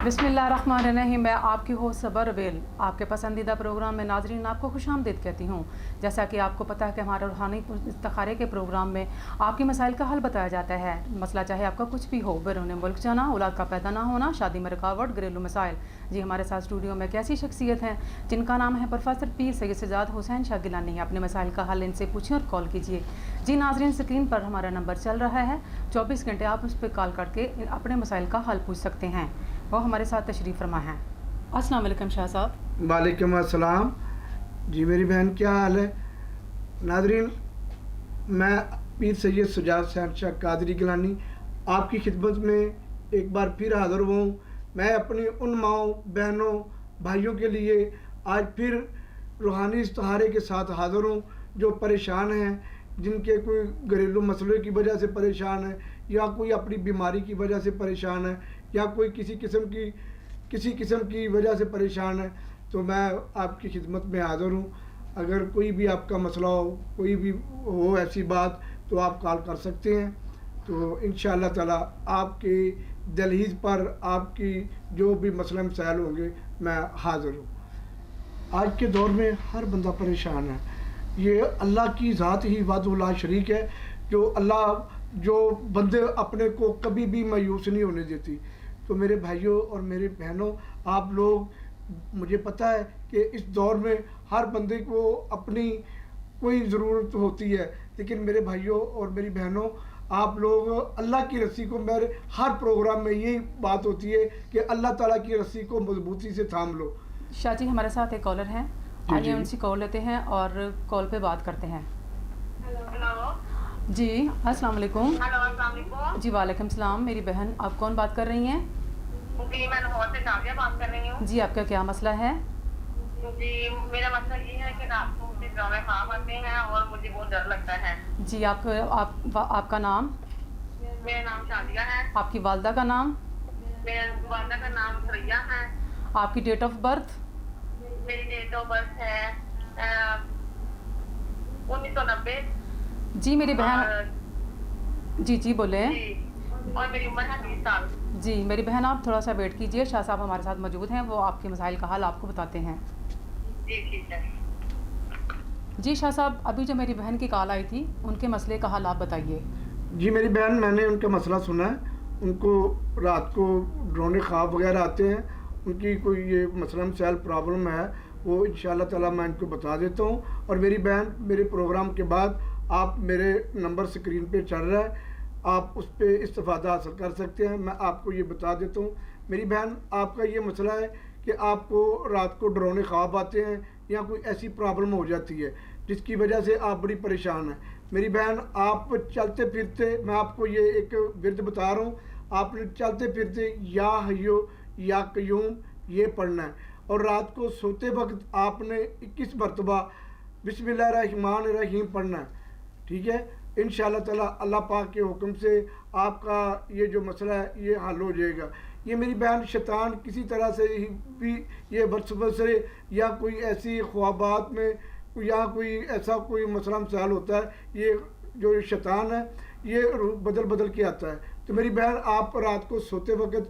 बिस्मिल्लाहिर्रहमानिर्रहीम। मैं आपकी होस्ट सबर वेल आपके पसंदीदा प्रोग्राम में नाजरीन आपको खुशामदीद कहती हूँ। जैसा कि आपको पता है कि हमारे रूहानी इस्तिखारे के प्रोग्राम में आपके मसाइल का हल बताया जाता है। मसला चाहे आपका कुछ भी हो, बैरून मुल्क जाना, औलाद का पैदा ना होना, शादी में रुकावट, घरेलू मसाइल। जी हमारे साथ स्टूडियो में एक ऐसी शख्सियत हैं जिनका नाम है प्रोफेसर पीर सैयद सज्जाद हुसैन शाह गिलानी। अपने मसाइल का हल इनसे पूछें और कॉल कीजिए। जी नाजरीन, स्क्रीन पर हमारा नंबर चल रहा है, 24 घंटे आप उस पर कॉल करके अपने मसाइल का हल पूछ सकते हैं। वो हमारे साथ तशरीफ़ फरमा हैं। अस्सलाम वालेकुम शाह साहब। वालेकुम अस्सलाम। जी मेरी बहन क्या हाल है? नाजरीन, मैं पीर सैयद सज्जाद हुसैन शाह कादरी गिलानी आपकी खिदमत में एक बार फिर हाज़िर हुआ हूँ। मैं अपनी उन माओं, बहनों, भाइयों के लिए आज फिर रूहानी इस्तिखारे के साथ हाज़िर हूँ जो परेशान हैं, जिनके कोई घरेलू मसले की वजह से परेशान है, या कोई अपनी बीमारी की वजह से परेशान है, या कोई किसी किस्म की वजह से परेशान है। तो मैं आपकी खिदमत में हाज़िर हूँ। अगर कोई भी आपका मसला हो, कोई भी हो ऐसी बात, तो आप कॉल कर सकते हैं। तो इंशाअल्लाह ताला आपके दहलीज पर आपकी जो भी मसला मसाइल होंगे मैं हाज़िर हूँ। आज के दौर में हर बंदा परेशान है। ये अल्लाह की ज़ात ही वादुल्ला शरीक है, जो अल्लाह जो बंदे अपने को कभी भी मायूस नहीं होने देती। तो मेरे भाइयों और मेरी बहनों, आप लोग, मुझे पता है कि इस दौर में हर बंदे को अपनी कोई ज़रूरत होती है, लेकिन मेरे भाइयों और मेरी बहनों, आप लोग अल्लाह की रस्सी को, मेरे हर प्रोग्राम में यही बात होती है कि अल्लाह ताला की रस्सी को मजबूती से थाम लो। शाह जी हमारे साथ एक कॉलर हैं, आइए उनसे कॉल लेते हैं और कॉल पे बात करते हैं। हेलो जी अस्सलाम वालेकुम। हेलो अस्सलाम वालेकुम। जी वालेकुम सलाम। मेरी बहन, आप कौन बात कर रही हैं? जी मैं लाहौर से शादिया बात कर रही हूँ। जी आपका क्या मसला है? जी मेरा मसला ये है कि रात को मुझे ड्रामे ख्वाब आते हैं और मुझे बहुत डर लगता है। जी आपका नाम? मेरा नाम शादिया है। आपकी वालदा का नाम? मेरे वालदा का नाम सरैया है। आपकी डेट ऑफ बर्थ? मेरी डेट ऑफ बर्थ है 1990। जी मेरी बहन, जी बोले। और मेरी उम्र है 20 साल। जी मेरी बहन, आप थोड़ा सा वेट कीजिए, शाह साहब हमारे साथ मौजूद हैं, वो आपके मसाइल का हल आपको बताते हैं। जी ठीक है। जी शाह साहब, अभी जो मेरी बहन की कॉल आई थी, उनके मसले का हल आप बताइए। जी मेरी बहन, मैंने उनका मसला सुना है। उनको रात को डरावने ख्वाब वगैरह आते हैं। उनकी कोई ये मसला मसाइल प्रॉब्लम है, वो इंशाअल्लाह ताला मैं इनको बता देता हूँ। और मेरी बहन, मेरे प्रोग्राम के बाद आप, मेरे नंबर स्क्रीन पे चल रहा है, आप उस पर इस्तिफ़ादा हासिल कर सकते हैं। मैं आपको ये बता देता हूँ। मेरी बहन, आपका ये मसला है कि आपको रात को डरावने ख्वाब आते हैं या कोई ऐसी प्रॉब्लम हो जाती है जिसकी वजह से आप बड़ी परेशान हैं। मेरी बहन, आप चलते फिरते, मैं आपको ये एक विर्द बता रहा हूँ, आपने चलते फिरते या हय्यो या कयूम ये पढ़ना है, और रात को सोते वक्त आपने 21 मरतबा बिस्मिल्लाहिर्रहमानिर्रहीम पढ़ना है। ठीक है? इंशाअल्लाह ताला अल्लाह पाक के हुक्म से आपका ये जो मसला है ये हल हो जाएगा। ये मेरी बहन, शैतान किसी तरह से ही भी ये वसवसे या कोई ऐसी ख्वाबात में या कोई ऐसा कोई मसला मसाइल होता है, ये जो शैतान है ये बदल के आता है। तो मेरी बहन, आप रात को सोते वक्त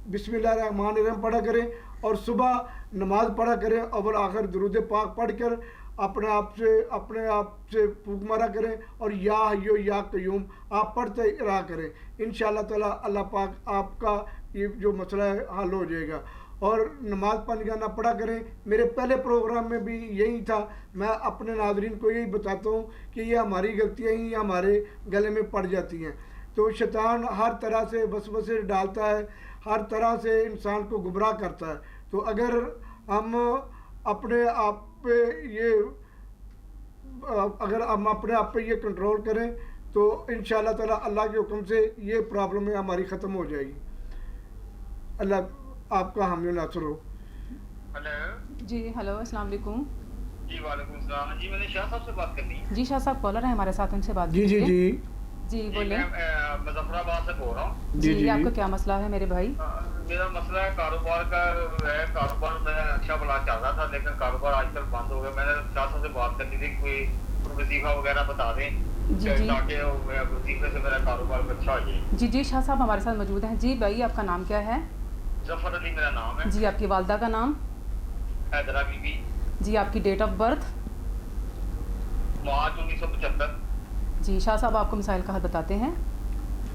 बिस्मिल्लाहिर्रहमानिर्रहीम पढ़ा करें और सुबह नमाज पढ़ा करें, अव्वल आखिर दुरूद पाक पढ़ कर अपने आप से फूंक मारा करें और या हय्यो या कयूम आप पढ़ते रहा करें। इंशाअल्लाह ताला अल्लाह पाक आपका ये जो मसला है हल हो जाएगा। और नमाज पानी गाना पढ़ा करें। मेरे पहले प्रोग्राम में भी यही था। मैं अपने नाज़रीन को यही बताता हूँ कि ये हमारी गलतियाँ ही हमारे गले में पड़ जाती हैं। तो शैतान हर तरह से वसवसे डालता है, हर तरह से इंसान को गुमराह करता है। तो अगर हम अपने आप पे ये कंट्रोल करें तो इंशाअल्लाह ताला अल्लाह के हुक्म से ये प्रॉब्लम हमारी ख़त्म हो जाएगी। अल्लाह आपका हामी नासर हो। हेलो जी हेलो अस्सलाम वालेकुम। जी वालेकुम सलाम। जी मैंने शाह साहब से बात करनी है। जी शाह साहब कॉलर है हमारे साथ, उनसे बात जी जी कीजिए। जी जी बोले। मैं मुजफ्फराबाद से बोल रहा हूँ। जी आपका क्या मसला है मेरे भाई? मेरा मसला है कारोबार का है। कारोबार में अच्छा भला चल रहा था, लेकिन कारोबार आजकल बंद हो गया। मैंने शाह साहब से बात करनी थी, कोई वजीफा वगैरह बता दें ताकि वजीफे से मेरा कारोबार अच्छा हो जाए। जी शाह साहब हमारे साथ मौजूद हैं। जी भाई, आपका नाम क्या है? जफर अली मेरा नाम है। जी, आपकी वालदा का नाम? हैदरा बीबी। जी, आपकी डेट ऑफ बर्थ? मार्च 1975। जी, शाह साहब आपको मसाइल का हल बताते हैं।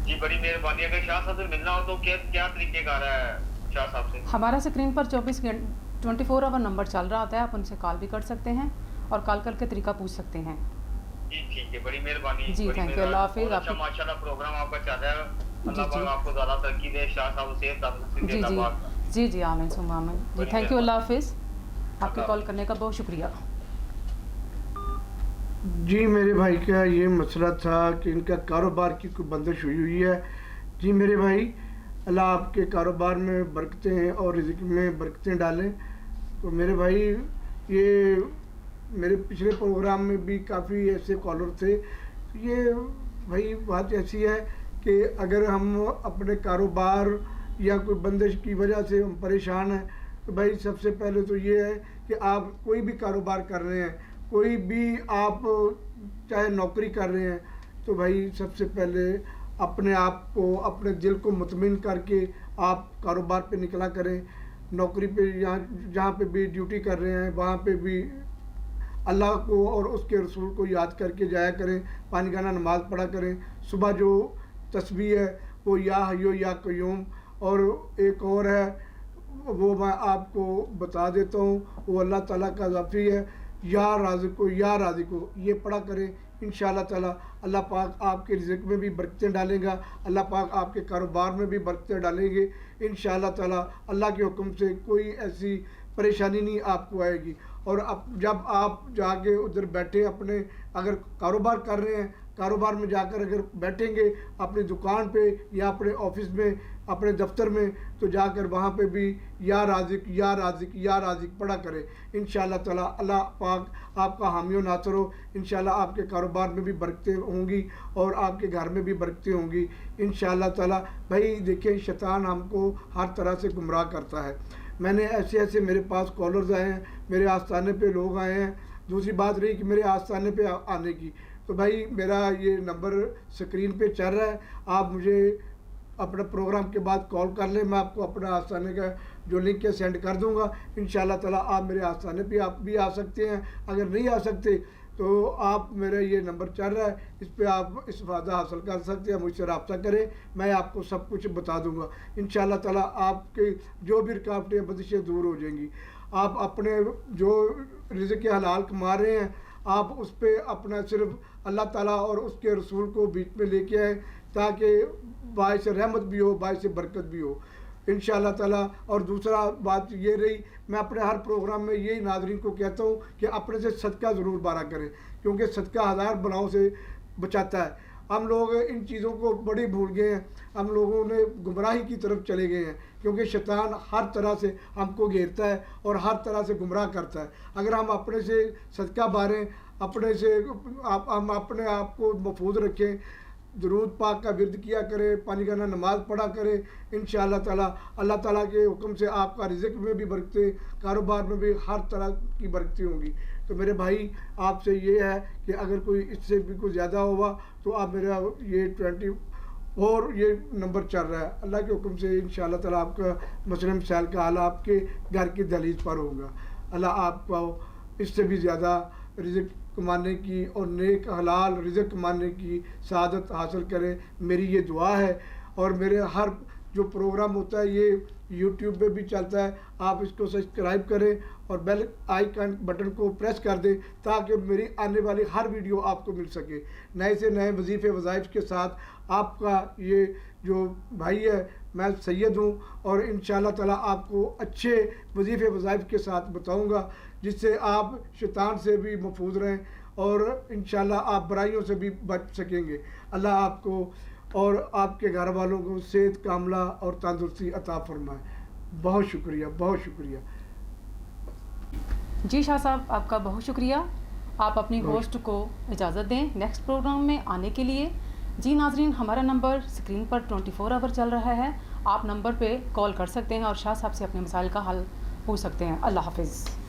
जी बड़ी मेहरबानी। अगर शाह साहब से मिलना हो तो क्या तरीक़ेकार है शाह साहब से? हमारा स्क्रीन पर 24 आवर नंबर चल रहा होता है, आप उनसे कॉल भी कर सकते हैं और कॉल करके तरीका पूछ सकते हैं। जी ठीक है, बड़ी मेहरबानी। जी थैंक यू, अल्लाह हाफिज़। अच्छा माशाल्लाह प्रोग्राम आपका चल रहा है, अल्लाह पाक आपको ज़्यादा तरक्की दे, शाह साहब सेहत तंदुरुस्ती दे। जी जी, आमीन सुम्मा आमीन। जी थैंक यू, अल्लाह हाफिज़। आपके कॉल करने का बहुत शुक्रिया। जी मेरे भाई का ये मसला था कि इनका कारोबार की कोई बंदिश हुई है। जी मेरे भाई, अल्लाह आपके कारोबार में बरकतें और रिज़्क़ में बरकतें डालें। तो मेरे भाई, ये मेरे पिछले प्रोग्राम में भी काफ़ी ऐसे कॉलर थे। ये भाई बात ऐसी है कि अगर हम अपने कारोबार या कोई बंदिश की वजह से हम परेशान हैं, तो भाई सबसे पहले तो ये है कि आप कोई भी कारोबार कर रहे हैं, कोई भी आप चाहे नौकरी कर रहे हैं, तो भाई सबसे पहले अपने आप को, अपने दिल को मुतमिन करके आप कारोबार पे निकला करें। नौकरी पे जहाँ पे भी ड्यूटी कर रहे हैं वहाँ पे भी अल्लाह को और उसके रसूल को याद करके जाया करें, पाँच गाना नमाज़ पढ़ा करें। सुबह जो तस्बीह है वो या हय्यो या क़य्यूम, और एक और है वो मैं आपको बता देता हूँ, वो अल्लाह ताला का ज़ाफ़ी है, या राज़िको या राज़िको, ये पढ़ा करें। इंशाअल्लाह ताला अल्लाह पाक आपके रिज़्क़ में भी बरकतें डालेगा, अल्लाह पाक आपके कारोबार में भी बरकतें डालेंगे इंशाअल्लाह ताला। अल्लाह के हुक्म से कोई ऐसी परेशानी नहीं आपको आएगी। और अब जब आप जाके उधर बैठे अपने, अगर कारोबार कर रहे हैं, कारोबार में जाकर अगर बैठेंगे अपनी दुकान पे या अपने ऑफिस में, अपने दफ्तर में, तो जाकर वहाँ पे भी या राज़िक या राज़िक या राज़िक पढ़ा करें। इंशाअल्लाह ताला अल्लाह पाक आपका हामी व नासर हो। इंशाअल्लाह आपके कारोबार में भी बरकतें होंगी और आपके घर में भी बरकतें होंगी इंशाअल्लाह ताला। भाई देखिए, शैतान हमको हर तरह से गुमराह करता है। मैंने ऐसे ऐसे मेरे पास कॉलर्स आए हैं, मेरे आस्थाने पे लोग आए हैं। दूसरी बात रही कि मेरे आस्थाने पे आने की, तो भाई मेरा ये नंबर स्क्रीन पे चल रहा है, आप मुझे अपना प्रोग्राम के बाद कॉल कर लें, मैं आपको अपना आस्थाने का जो लिंक है सेंड कर दूंगा। इंशाअल्लाह ताला आप मेरे आस्थाने पे आप भी आ सकते हैं। अगर नहीं आ सकते तो आप, मेरा ये नंबर चल रहा है, इस पर आप इस्तेफ़ादा हासिल कर सकते हैं, मुझसे रब्ता करें, मैं आपको सब कुछ बता दूंगा। इंशाअल्लाह ताला आपके जो भी रुकावटें बंदिशें दूर हो जाएंगी। आप अपने जो रिज़्क़ के हलाल कमा रहे हैं, आप उस पर अपना सिर्फ अल्लाह ताला और उसके रसूल को बीच में लेके आए, ताकि बाइस रहमत भी हो, बाइस बरकत भी हो इंशाअल्लाह ताला। और दूसरा बात ये रही, मैं अपने हर प्रोग्राम में यही नाज़रीन को कहता हूँ कि अपने से सदका ज़रूर बारा करें, क्योंकि सदका हज़ार बलाओं से बचाता है। हम लोग इन चीज़ों को बड़ी भूल गए हैं, हम लोगों ने गुमराही की तरफ चले गए हैं, क्योंकि शैतान हर तरह से हमको घेरता है और हर तरह से गुमराह करता है। अगर हम अपने से सदका बारें, अपने से हम अपने आप को महफूज रखें, दुरूद पाक का विर्द किया करें, पाँच गाना नमाज़ पढ़ा करें, इंशाअल्लाह ताला अल्लाह ताला के हुक्म से आपका रिज़्क़ में भी बरकतें, कारोबार में भी हर तरह की बरकतें होंगी। तो मेरे भाई आपसे ये है कि अगर कोई इससे भी कुछ ज़्यादा हुआ तो आप मेरा ये 20 और ये नंबर चल रहा है, अल्लाह के हुक्म से इंशाअल्लाह ताला आपका मसले मसाइल का हल आपके घर की दहलीज पर होगा। अल्लाह आपको इससे भी ज़्यादा रिज़्क़ कमाने की और नेक हलाल रिज़्क़ कमाने की सआदत हासिल करें, मेरी ये दुआ है। और मेरे हर जो प्रोग्राम होता है ये यूट्यूब पे भी चलता है, आप इसको सब्सक्राइब करें और बेल आइकन बटन को प्रेस कर दें, ताकि मेरी आने वाली हर वीडियो आपको मिल सके। नए से नए वजीफ़े वज़ाइफ के साथ आपका ये जो भाई है, मैं सैयद हूँ, और इंशाअल्लाह ताला आपको अच्छे वजीफ़े वज़ाइफ के साथ बताऊँगा, जिससे आप शैतान से भी महफूज रहें और इंशाअल्लाह आप बुराइयों से भी बच सकेंगे। अल्लाह आपको और आपके घर वालों को सेहत कामला और तंदुरुस्ती अता फरमाए। बहुत शुक्रिया, बहुत शुक्रिया। जी शाह साहब, आपका बहुत शुक्रिया। आप अपनी होस्ट को इजाज़त दें नेक्स्ट प्रोग्राम में आने के लिए। जी नाजरीन, हमारा नंबर स्क्रीन पर 24 आवर चल रहा है, आप नंबर पे कॉल कर सकते हैं और शाह साहब से अपने मसाइल का हल पूछ सकते हैं। अल्लाह हाफिज़।